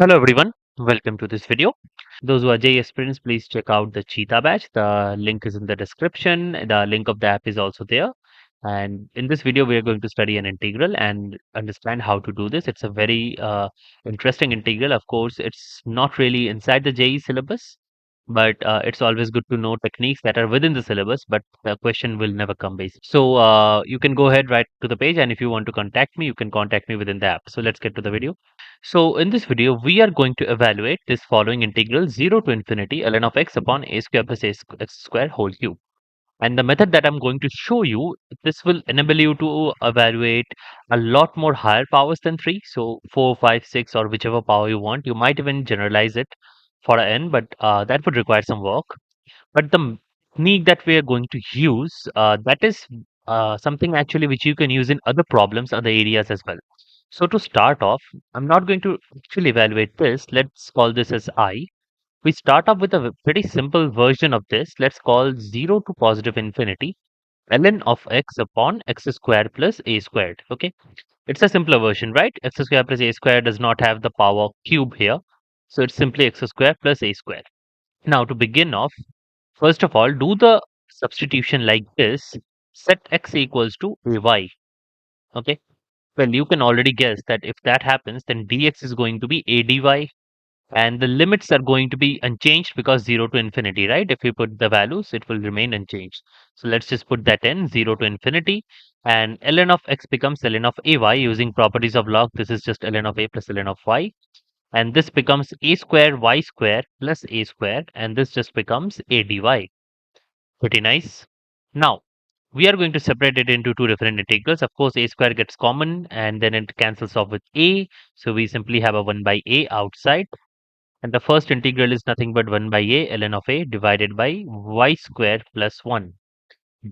Hello everyone, welcome to this video. Those who are JS aspirants, please check out the Cheetah batch. The link is in the description. The link of the app is also there. And in this video, we are going to study an integral and understand how to do this. It's a very interesting integral. Of course, it's not really inside the JE syllabus, but it's always good to know techniques that are within the syllabus, but the question will never come basic. So you can go ahead right to the page, and if you want to contact me, you can contact me within the app. So let's get to the video. So in this video, we are going to evaluate this following integral 0 to infinity ln of x upon a square plus x square whole cube. And the method that I'm going to show you, this will enable you to evaluate a lot more higher powers than 3. So 4, 5, 6 or whichever power you want. You might even generalize it for a n, but that would require some work. But the technique that we are going to use, that is something actually which you can use in other problems, other areas as well. So to start off, I'm not going to actually evaluate this. Let's call this as I. We start off with a pretty simple version of this. Let's call 0 to positive infinity ln of x upon x squared plus a squared. Okay, it's a simpler version, right? X squared plus a squared does not have the power cube here. So it's simply x squared plus a squared. Now to begin off, first of all, do the substitution like this. Set x equals to ay. Okay. Well, you can already guess that if that happens, then dx is going to be a dy, and the limits are going to be unchanged because 0 to infinity, right? If you put the values, it will remain unchanged. So let's just put that in 0 to infinity, and ln of x becomes ln of ay using properties of log. This is just ln of a plus ln of y, and this becomes a square y square plus a square, and this just becomes a dy. Pretty nice. Now, we are going to separate it into two different integrals. Of course, a square gets common and then it cancels off with a. So we simply have a 1 by a outside. And the first integral is nothing but 1 by a ln of a divided by y square plus 1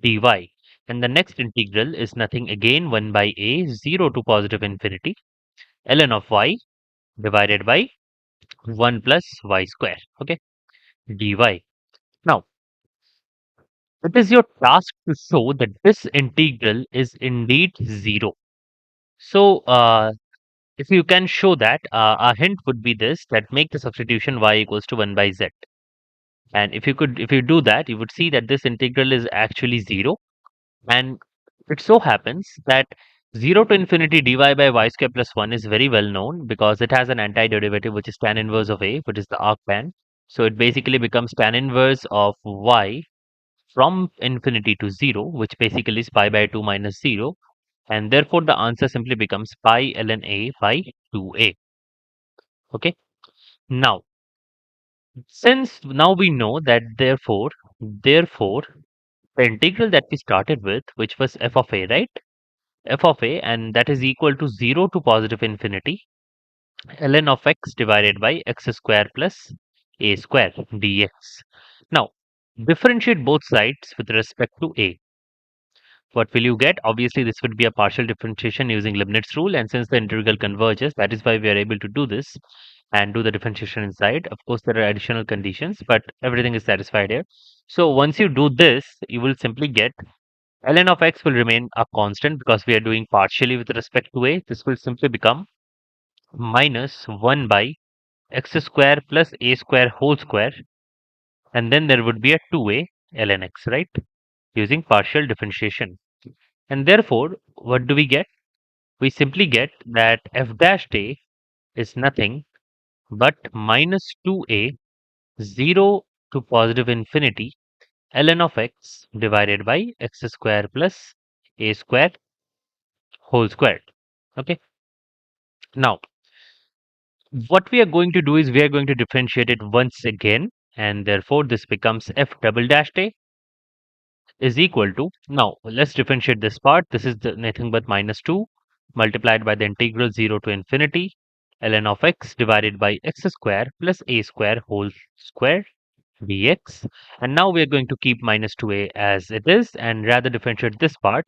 dy. And the next integral is nothing again 1 by a 0 to positive infinity ln of y divided by 1 plus y square. Okay, dy. Now, it is your task to show that this integral is indeed 0. So, if you can show that, a hint would be this, that make the substitution y equals to 1 by z. And if you do that, you would see that this integral is actually 0. And it so happens that 0 to infinity dy by y square plus 1 is very well known because it has an antiderivative which is tan inverse of a, which is the arctan. So it basically becomes tan inverse of y from infinity to 0, which basically is pi by 2 minus 0. And therefore, the answer simply becomes pi ln a by 2a. Okay. Now, since now we know that therefore, the integral that we started with, which was f of a, right? F of a, and that is equal to 0 to positive infinity ln of x divided by x square plus a square dx. Now, differentiate both sides with respect to a. What will you get? Obviously, this would be a partial differentiation using Leibniz rule, and since the integral converges, that is why we are able to do this and do the differentiation inside. Of course, there are additional conditions, but everything is satisfied here. So once you do this, you will simply get ln of x will remain a constant because we are doing partially with respect to a. This will simply become minus 1 by x square plus a square whole square, and then there would be a 2a ln x, right? Using partial differentiation. And therefore, what do we get? We simply get that f dash a is nothing but minus 2a 0 to positive infinity ln of x divided by x square plus a square whole square. Okay. Now, what we are going to do is we are going to differentiate it once again, and therefore this becomes f double dash a is equal to, now let's differentiate this part. This is nothing but minus 2 multiplied by the integral 0 to infinity ln of x divided by x square plus a square whole square dx. And now we are going to keep minus 2a as it is and rather differentiate this part,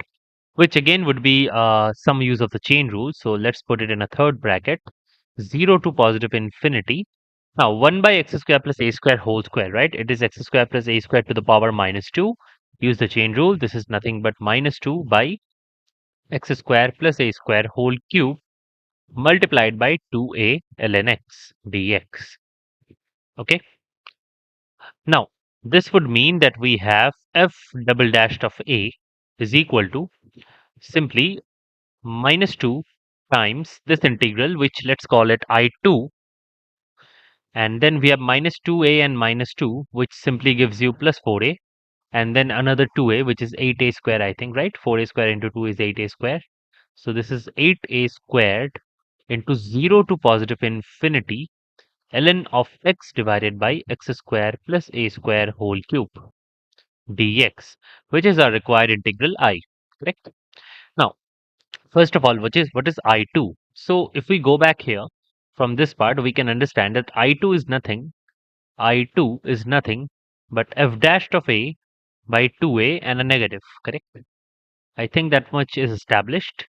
which again would be some use of the chain rule. So let's put it in a third bracket, 0 to positive infinity. Now 1 by x square plus a square whole square, right? It is x square plus a square to the power minus 2. Use the chain rule. This is nothing but minus 2 by x square plus a square whole cube multiplied by 2a ln x dx. Okay. Now, this would mean that we have f double dashed of a is equal to simply minus 2 times this integral, which let's call it I2, and then we have minus 2a and minus 2, which simply gives you plus 4a, and then another 2a, which is 8a square, I think, right? 4a square into 2 is 8a square. So this is 8a squared into 0 to positive infinity ln of x divided by x square plus a square whole cube dx, which is our required integral I, correct? Now, first of all, what is I2? So if we go back here from this part, we can understand that I2 is nothing but f dashed of a by 2a and a negative, correct? I think that much is established,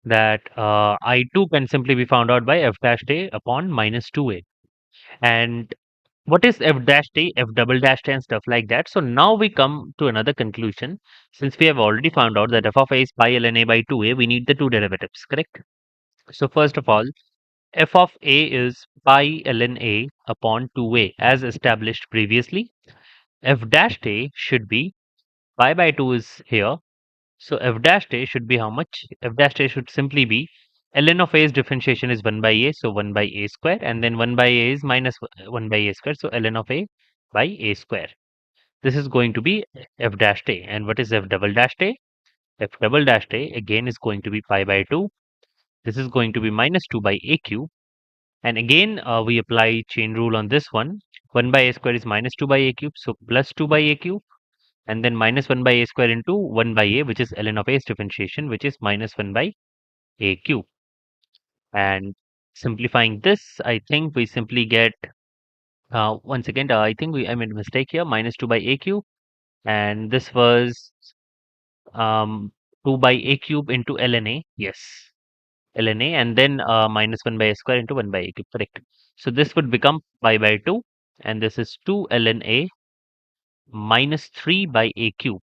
that I2 can simply be found out by f dashed a upon minus 2a. And what is f dash a, f double dash a, and stuff like that. So now we come to another conclusion. Since we have already found out that f of a is pi ln a by 2a, we need the two derivatives, correct? So first of all, f of a is pi ln a upon 2a as established previously. F dash a should be pi by 2 is here. So f dash a should be how much? F dash a should simply be ln of a's differentiation is 1 by a, so 1 by a square, and then 1 by a is minus 1 by a square, so ln of a by a square. This is going to be f dash a. And what is f double dash a? F double dash a again is going to be pi by 2. This is going to be minus 2 by a cube. And again, we apply chain rule on this one. 1 by a square is minus 2 by a cube, so plus 2 by a cube. And then minus 1 by a square into 1 by a, which is ln of a's differentiation, which is minus 1 by a cube. And simplifying this, I think we simply get, once again, I think I made a mistake here, minus 2 by a cube. And this was um, 2 by a cube into ln a. Yes, ln a, and then minus 1 by a square into 1 by a cube, correct? So this would become pi by 2, and this is 2 ln a minus 3 by a cube.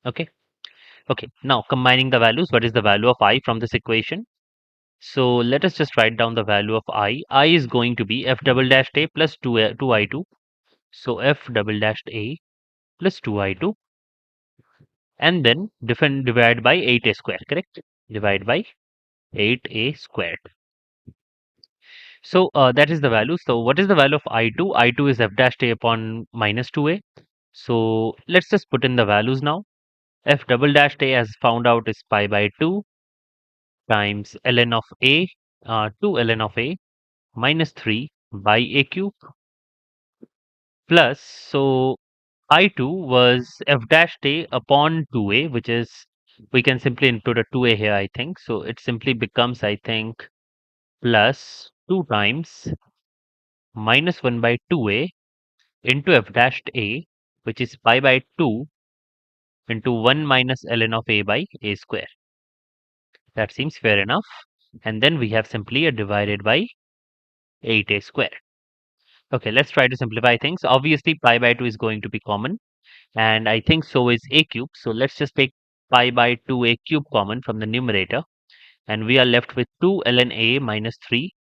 Okay. Okay. Now combining the values, what is the value of I from this equation? So let us just write down the value of I. I is going to be f double dash a plus 2i2. So f double dash a plus 2i2, and then divide by 8a square, correct? Divide by 8a squared. So that is the value. So what is the value of I2? I2 is f dash a upon minus 2a. So let's just put in the values now. F double dash a as found out is pi by 2 times ln of a, 2 ln of a minus 3 by a cube, plus, so I2 was f dash a upon 2a, which is, we can simply include a 2a here, I think. So it simply becomes, I think, plus 2 times minus 1 by 2a into f dash a, which is pi by 2 into 1 minus ln of a by a square. That seems fair enough. And then we have simply a divided by 8a square. Okay, let's try to simplify things. Obviously, pi by 2 is going to be common, and I think so is a cube. So let's just take pi by 2 a cube common from the numerator, and we are left with 2 ln a minus 3.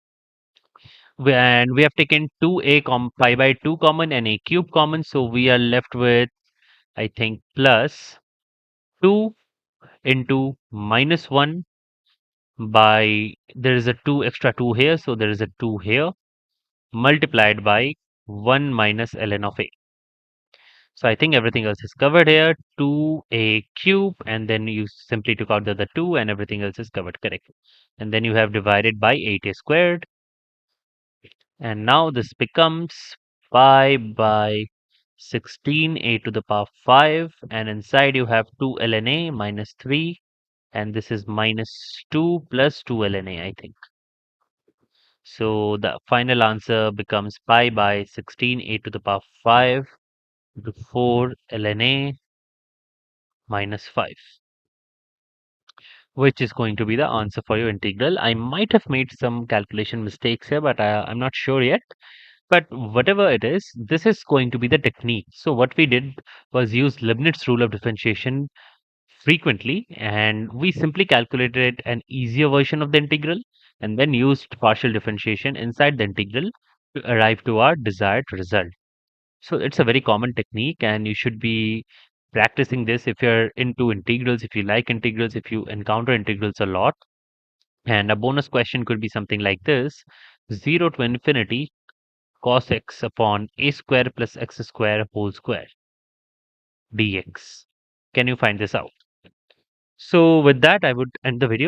And we have taken 2a pi by 2 common and a cube common, so we are left with, I think, plus 2 into minus 1 by, there is a 2 extra 2 here, so there is a 2 here, multiplied by 1 minus ln of a. So I think everything else is covered here. 2a cube, and then you simply took out the other 2, and everything else is covered, correct? And then you have divided by 8a squared. And now this becomes pi by 16a to the power 5. And inside you have 2 ln a minus 3. And this is minus 2 plus 2 ln a, I think. So the final answer becomes pi by 16a to the power 5 to 4 ln a minus 5, which is going to be the answer for your integral. I might have made some calculation mistakes here, but I'm not sure yet. But whatever it is, this is going to be the technique. So what we did was use Leibniz rule of differentiation frequently, and we simply calculated an easier version of the integral. and then used partial differentiation inside the integral to arrive to our desired result. So it's a very common technique, and you should be practicing this if you're into integrals, if you like integrals, if you encounter integrals a lot. And a bonus question could be something like this: 0 to infinity cos x upon a square plus x square whole square dx. Can you find this out? So with that, I would end the video.